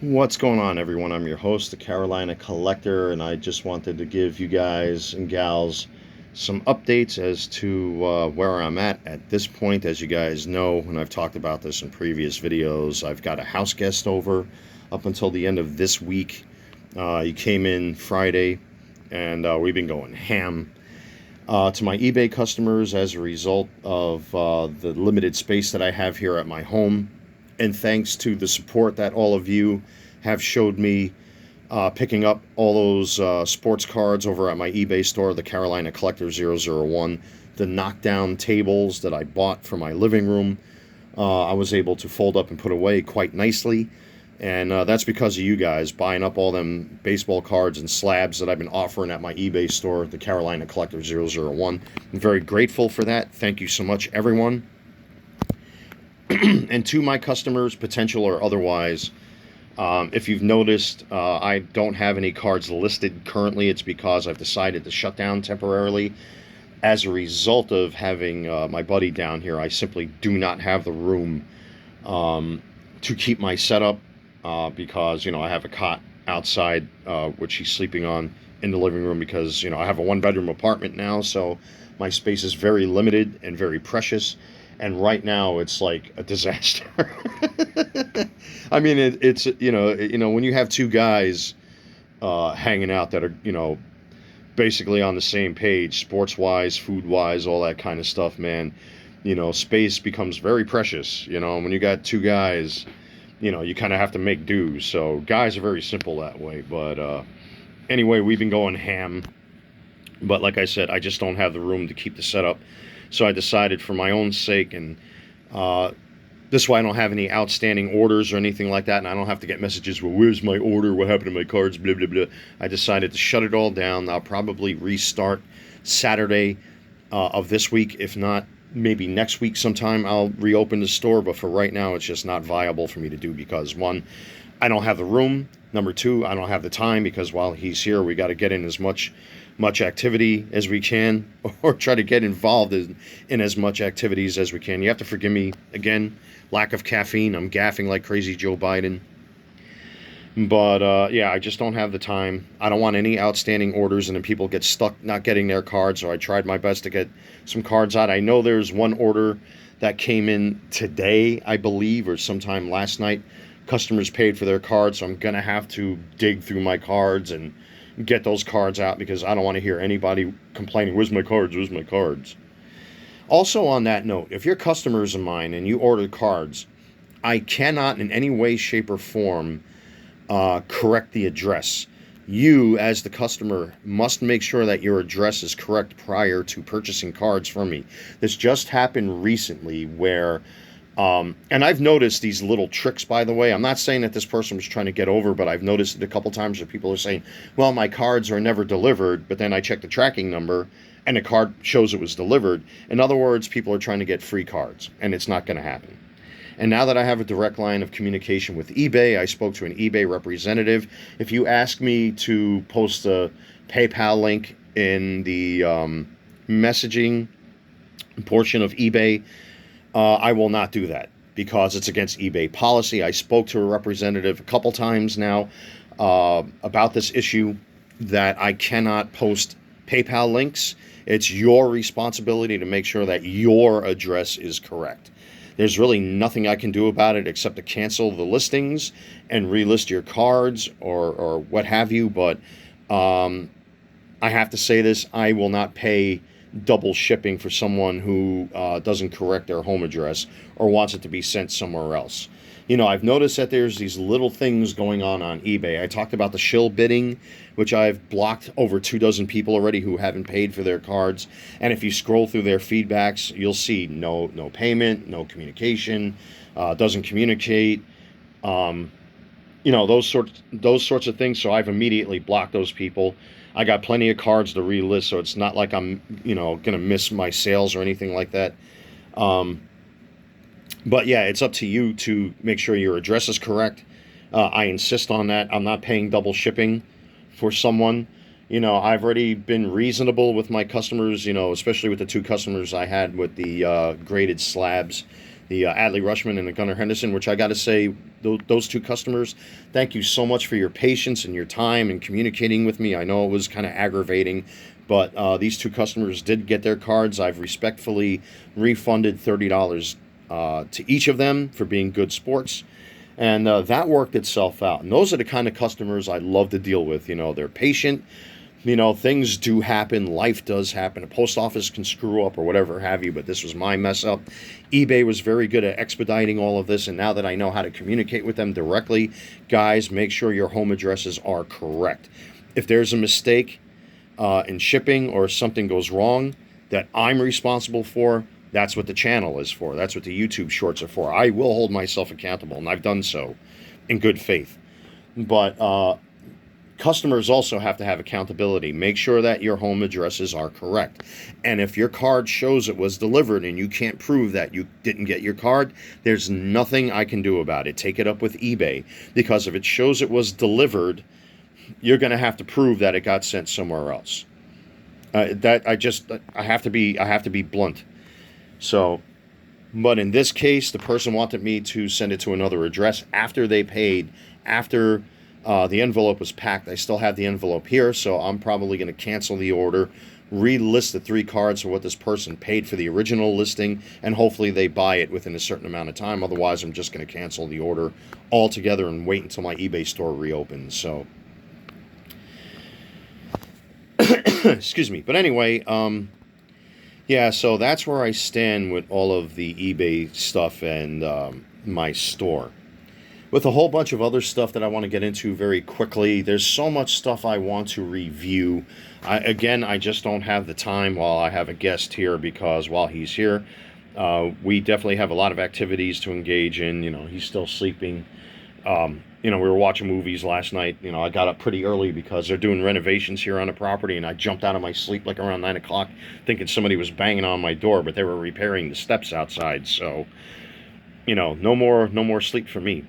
What's going on, everyone? I'm your host, the Carolina Collector, and I just wanted to give you guys and gals some updates as to where I'm at this point. As you guys know, and I've talked about this in previous videos, I've got a house guest over up until the end of this week. He came in Friday, and we've been going ham. To my eBay customers, as a result of the limited space that I have here at my home, and thanks to the support that all of you have showed me picking up all those sports cards over at my eBay store, the Carolina Collector 001, the knockdown tables that I bought for my living room, I was able to fold up and put away quite nicely. And that's because of you guys buying up all them baseball cards and slabs that I've been offering at my eBay store, the Carolina Collector 001. I'm very grateful for that. Thank you so much, everyone. And to my customers, potential or otherwise, if you've noticed, I don't have any cards listed currently. It's because I've decided to shut down temporarily. As a result of having my buddy down here, I simply do not have the room to keep my setup because, I have a cot outside, which he's sleeping on in the living room because, I have a one-bedroom apartment now, so my space is very limited and very precious. And right now it's like a disaster. I mean, it's when you have two guys hanging out that are basically on the same page, sports wise, food wise, all that kind of stuff, man. Space becomes very precious. When you got two guys, you kind of have to make do. So guys are very simple that way. But anyway, we've been going ham. But like I said, I just don't have the room to keep the setup. So I decided for my own sake, and this way I don't have any outstanding orders or anything like that, and I don't have to get messages, well, where's my order? What happened to my cards? Blah, blah, blah. I decided to shut it all down. I'll probably restart Saturday of this week. If not, maybe next week sometime I'll reopen the store. But for right now, it's just not viable for me to do because, one, I don't have the room. Number two, I don't have the time because while he's here, we got to get in as much activity as we can, or try to get involved in as much activities as we can. You have to forgive me again, lack of caffeine. I'm gaffing like crazy Joe Biden. But yeah, I just don't have the time. I don't want any outstanding orders and then people get stuck not getting their cards. So I tried my best to get some cards out. I know there's one order that came in today, I believe, or sometime last night. Customers paid for their cards, so I'm gonna have to dig through my cards and get those cards out because I don't want to hear anybody complaining, where's my cards, where's my cards. Also on that note, if you're customers of mine and you order cards, I cannot in any way, shape, or form correct the address. You, as the customer, must make sure that your address is correct prior to purchasing cards from me. This just happened recently where and I've noticed these little tricks, by the way. I'm not saying that this person was trying to get over, but I've noticed it a couple times where people are saying, well, my cards are never delivered, but then I check the tracking number and the card shows it was delivered. In other words, people are trying to get free cards, and it's not going to happen. And now that I have a direct line of communication with eBay, I spoke to an eBay representative. If you ask me to post a PayPal link in the messaging portion of eBay, I will not do that because it's against eBay policy. I spoke to a representative a couple times now about this issue that I cannot post PayPal links. It's your responsibility to make sure that your address is correct. There's really nothing I can do about it except to cancel the listings and relist your cards or what have you. But I have to say this, I will not pay double shipping for someone who doesn't correct their home address or wants it to be sent somewhere else. I've noticed that there's these little things going on eBay. I talked about the shill bidding, which I've blocked over 24 people already who haven't paid for their cards. And if you scroll through their feedbacks, you'll see no payment, no communication, doesn't communicate, those sorts of things. So I've immediately blocked those people. I got plenty of cards to relist, so it's not like I'm, going to miss my sales or anything like that. But yeah, it's up to you to make sure your address is correct. I insist on that. I'm not paying double shipping for someone. I've already been reasonable with my customers, especially with the two customers I had with the graded slabs the Adley Rushman and the Gunnar Henderson, which I got to say, those two customers, thank you so much for your patience and your time and communicating with me. I know it was kind of aggravating, but these two customers did get their cards. I've respectfully refunded $30 to each of them for being good sports. And that worked itself out. And those are the kind of customers I love to deal with. They're patient. Things do happen. Life does happen. A post office can screw up or whatever have you, but this was my mess up. eBay was very good at expediting all of this, and now that I know how to communicate with them directly, guys, make sure your home addresses are correct. If there's a mistake in shipping or something goes wrong that I'm responsible for, that's what the channel is for. That's what the YouTube shorts are for. I will hold myself accountable, and I've done so in good faith. But customers also have to have accountability. Make sure that your home addresses are correct. And if your card shows it was delivered and you can't prove that you didn't get your card, there's nothing I can do about it. Take it up with eBay. Because if it shows it was delivered, you're going to have to prove that it got sent somewhere else. I have to be blunt. So, but in this case, the person wanted me to send it to another address after they paid, after the envelope was packed. I still have the envelope here, so I'm probably going to cancel the order, relist the 3 cards for what this person paid for the original listing, and hopefully they buy it within a certain amount of time. Otherwise, I'm just going to cancel the order altogether and wait until my eBay store reopens. So, excuse me. But anyway, yeah, so that's where I stand with all of the eBay stuff and my store. With a whole bunch of other stuff that I want to get into very quickly. There's so much stuff I want to review. I just don't have the time while I have a guest here, because while he's here, we definitely have a lot of activities to engage in. He's still sleeping. We were watching movies last night. I got up pretty early because they're doing renovations here on the property, and I jumped out of my sleep like around 9 o'clock thinking somebody was banging on my door, but they were repairing the steps outside. So, no more sleep for me.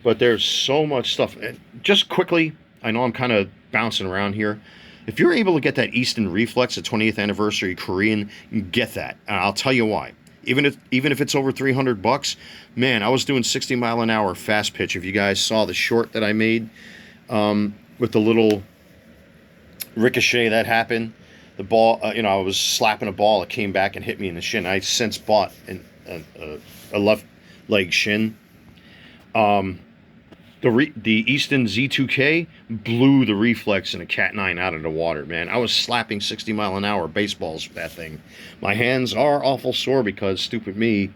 But there's so much stuff. Just quickly, I know I'm kind of bouncing around here. If you're able to get that Easton Reflex, the 20th anniversary Korean, get that. I'll tell you why. Even if it's over $300, man, I was doing 60 mile an hour fast pitch. If you guys saw the short that I made with the little ricochet that happened, the ball, I was slapping a ball, it came back and hit me in the shin. I since bought a left leg shin. The Easton Z2K blew the Reflex in a Cat 9 out of the water, man. I was slapping 60 mile an hour baseballs with that thing. My hands are awful sore because stupid me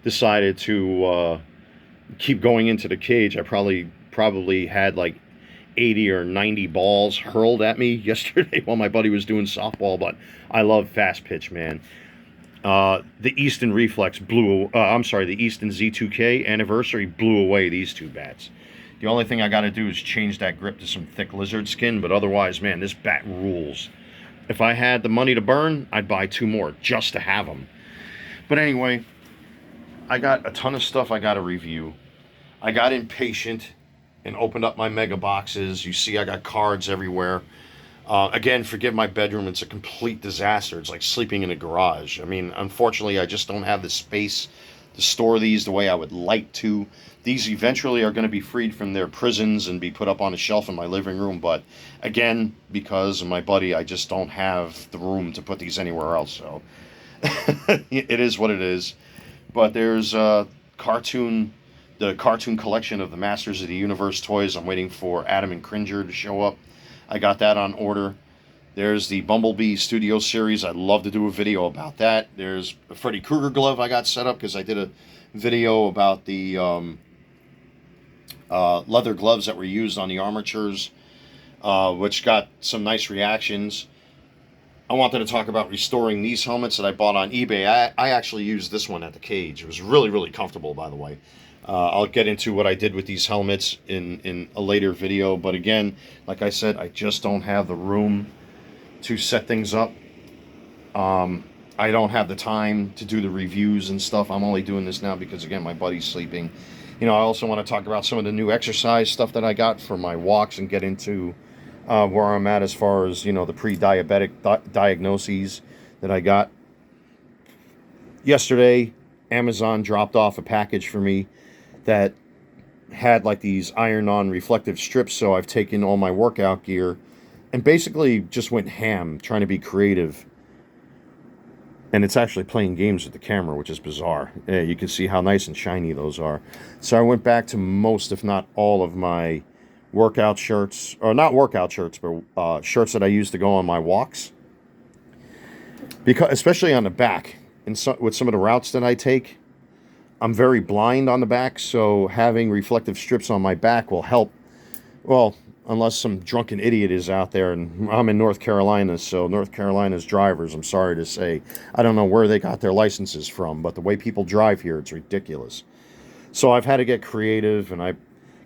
decided to keep going into the cage. I probably had like 80 or 90 balls hurled at me yesterday while my buddy was doing softball, but I love fast pitch, man. The Easton Reflex the Easton Z2K anniversary blew away these two bats. The only thing I got to do is change that grip to some thick lizard skin, but otherwise, man, this bat rules. If I had the money to burn, I'd buy 2 more just to have them. But anyway, I got a ton of stuff I got to review. I got impatient and opened up my mega boxes. You see I got cards everywhere. Again, forgive my bedroom. It's a complete disaster. It's like sleeping in a garage. I mean, unfortunately, I just don't have the space to store these the way I would like to. These eventually are going to be freed from their prisons and be put up on a shelf in my living room. But again, because of my buddy, I just don't have the room to put these anywhere else. So it is what it is. But there's the cartoon collection of the Masters of the Universe toys. I'm waiting for Adam and Cringer to show up. I got that on order. There's the Bumblebee Studio Series. I'd love to do a video about that. There's a Freddy Krueger glove I got set up because I did a video about the leather gloves that were used on the armatures, which got some nice reactions. I wanted to talk about restoring these helmets that I bought on eBay. I actually used this one at the cage. It was really, really comfortable, by the way. I'll get into what I did with these helmets in a later video. But again, like I said, I just don't have the room to set things up. I don't have the time to do the reviews and stuff. I'm only doing this now because, again, my buddy's sleeping. I also want to talk about some of the new exercise stuff that I got for my walks and get into where I'm at as far as, the pre-diabetic diagnoses that I got yesterday Amazon dropped off a package for me that had like these iron-on reflective strips, so I've taken all my workout gear and basically just went ham trying to be creative. And it's actually playing games with the camera, which is bizarre. Yeah, you can see how nice and shiny those are. So I went back to most, if not all, of my workout shirts, or not workout shirts, but shirts that I use to go on my walks. Because, especially on the back, and so, with some of the routes that I take, I'm very blind on the back, so having reflective strips on my back will help. Well, unless some drunken idiot is out there, and I'm in North Carolina, so North Carolina's drivers, I'm sorry to say, I don't know where they got their licenses from, but the way people drive here, it's ridiculous. So I've had to get creative, and I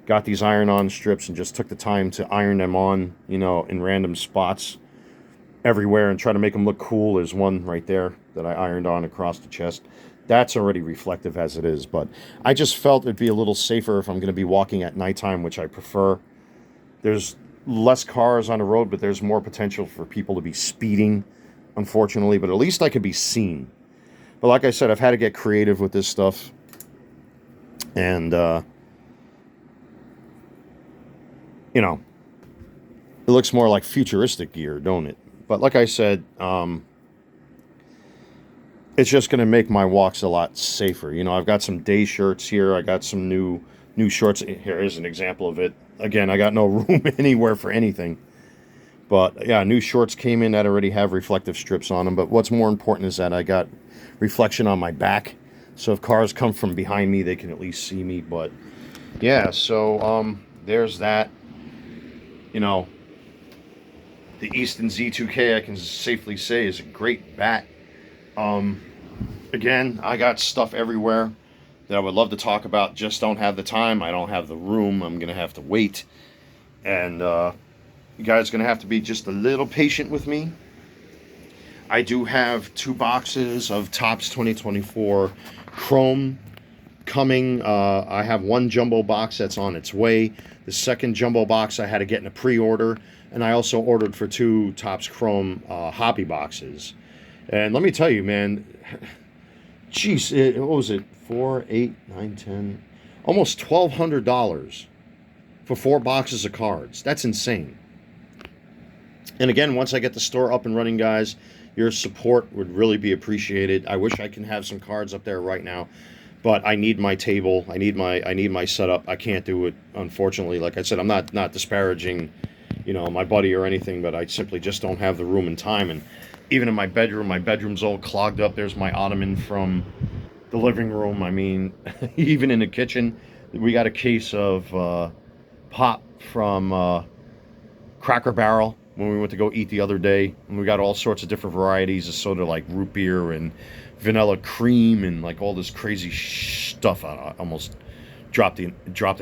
got these iron-on strips and just took the time to iron them on, you know, in random spots everywhere and try to make them look cool. There's one right there that I ironed on across the chest. That's already reflective as it is, but I just felt it'd be a little safer if I'm going to be walking at nighttime, which I prefer. There's less cars on the road, but there's more potential for people to be speeding, unfortunately, but at least I could be seen. But like I said, I've had to get creative with this stuff, and you know, it looks more like futuristic gear, don't it? But like I said, it's just going to make my walks a lot safer. You know, I've got some day shirts here. I got some new shorts. Here is an example of it. Again, I got no room anywhere for anything. But yeah, new shorts came in that already have reflective strips on them. But what's more important is that I got reflection on my back. So if cars come from behind me, they can at least see me. But yeah, so there's that. You know, the Easton Z2K, I can safely say, is a great bat. Again, I got stuff everywhere that I would love to talk about, just don't have the time. I don't have the room. I'm going to have to wait. And you guys are going to have to be just a little patient with me. I do have 2 boxes of Topps 2024 Chrome coming. I have 1 jumbo box that's on its way. The second jumbo box I had to get in a pre-order. And I also ordered for 2 Topps Chrome hobby boxes. And let me tell you, man, geez, what was it? 4, 8, 9, 10, almost $1,200 for 4 boxes of cards. That's insane. And again, once I get the store up and running, guys, your support would really be appreciated. I wish I can have some cards up there right now, but I need my table. I need my setup. I can't do it, unfortunately. Like I said, I'm not disparaging, you know, my buddy or anything, but I simply just don't have the room and time. And even in my bedroom's all clogged up. There's my ottoman from the living room. I mean, even in the kitchen, we got a case of pop from Cracker Barrel when we went to go eat the other day, and we got all sorts of different varieties of soda, like root beer and vanilla cream and like all this crazy stuff. I almost dropped an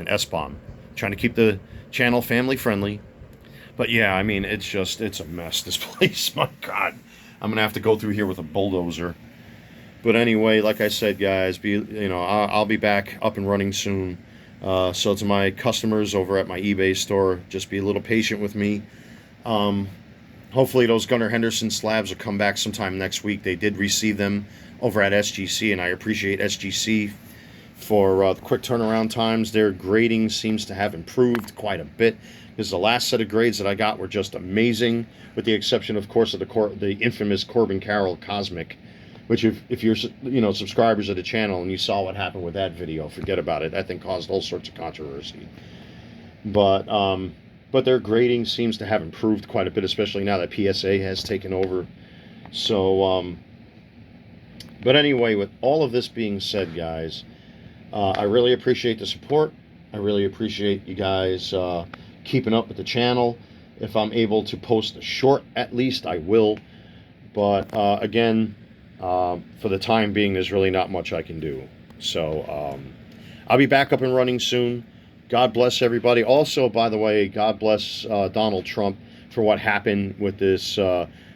S-bomb, trying to keep the channel family friendly. But yeah, I mean, it's a mess, this place. My God, I'm gonna have to go through here with a bulldozer. But anyway, like I said, guys, I'll be back up and running soon. So to my customers over at my eBay store, just be a little patient with me. Hopefully those Gunnar Henderson slabs will come back sometime next week. They did receive them over at SGC, and I appreciate SGC for the quick turnaround times. Their grading seems to have improved quite a bit, because the last set of grades that I got were just amazing, with the exception, of course, of the infamous Corbin Carroll Cosmic, which if you're subscribers of the channel and you saw what happened with that video, forget about it. That thing caused all sorts of controversy. But their grading seems to have improved quite a bit, especially now that PSA has taken over. So, but anyway, with all of this being said, guys, I really appreciate the support. I really appreciate you guys keeping up with the channel. If I'm able to post a short, at least I will. But again, for the time being, there's really not much I can do. So I'll be back up and running soon. God bless everybody. Also, by the way, God bless Donald Trump for what happened with this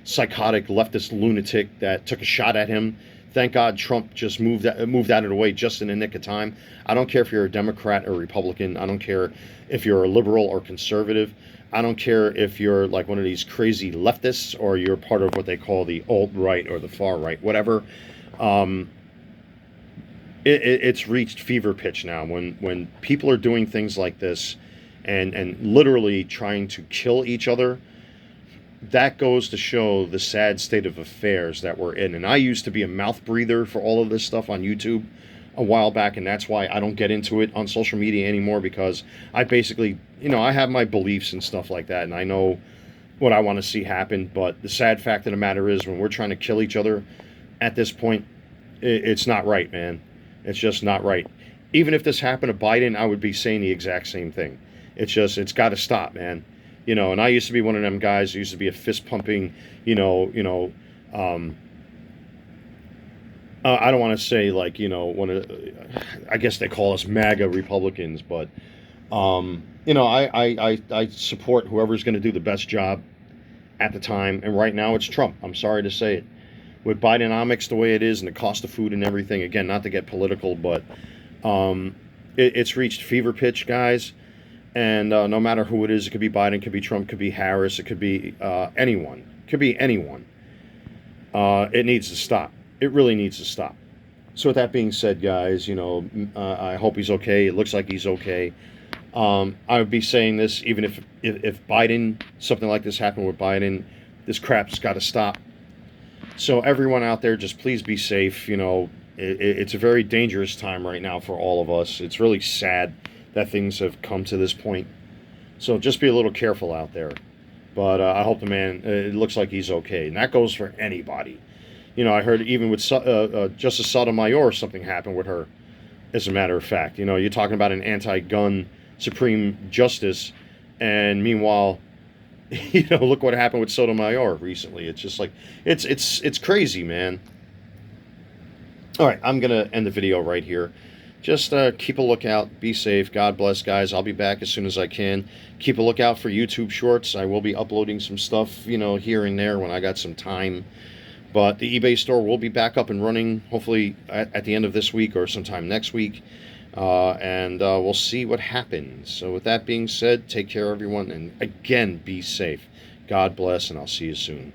psychotic leftist lunatic that took a shot at him. Thank God Trump just moved out of the way just in the nick of time. I don't care if you're a Democrat or Republican. I don't care if you're a liberal or conservative. I don't care if you're like one of these crazy leftists or you're part of what they call the alt-right or the far-right, whatever. It's reached fever pitch now when people are doing things like this and literally trying to kill each other. That goes to show the sad state of affairs that we're in. And I used to be a mouth breather for all of this stuff on YouTube a while back, and that's why I don't get into it on social media anymore, because I basically, I have my beliefs and stuff like that, and I know what I want to see happen. But the sad fact of the matter is, when we're trying to kill each other at this point, it's not right, man. It's just not right. Even if this happened to Biden, I would be saying the exact same thing. It's got to stop, man. And I used to be one of them guys who used to be a fist pumping, I don't want to say like, one of, I guess they call us MAGA Republicans, but, I support whoever's going to do the best job at the time. And right now it's Trump. I'm sorry to say it. With Bidenomics the way it is and the cost of food and everything, again, not to get political, but it's reached fever pitch, guys. And no matter who it is, it could be Biden, it could be Trump, it could be Harris, it could be anyone. It could be anyone. It needs to stop. It really needs to stop. So with that being said, guys, I hope he's okay. It looks like he's okay. I would be saying this even if Biden, something like this happened with Biden, this crap's got to stop. So everyone out there, just please be safe. It's a very dangerous time right now for all of us. It's really sad that things have come to this point. So just be a little careful out there. But I hope the man, it looks like he's okay. And that goes for anybody. I heard even with Justice Sotomayor, something happened with her, as a matter of fact. You're talking about an anti-gun Supreme Justice, and meanwhile, look what happened with Sotomayor recently. It's just like, it's crazy, man. All right, I'm going to end the video right here. Just keep a lookout. Be safe. God bless, guys. I'll be back as soon as I can. Keep a lookout for YouTube Shorts. I will be uploading some stuff, here and there when I got some time. But the eBay store will be back up and running, hopefully at the end of this week or sometime next week. And we'll see what happens. So with that being said, take care, everyone. And again, be safe. God bless, and I'll see you soon.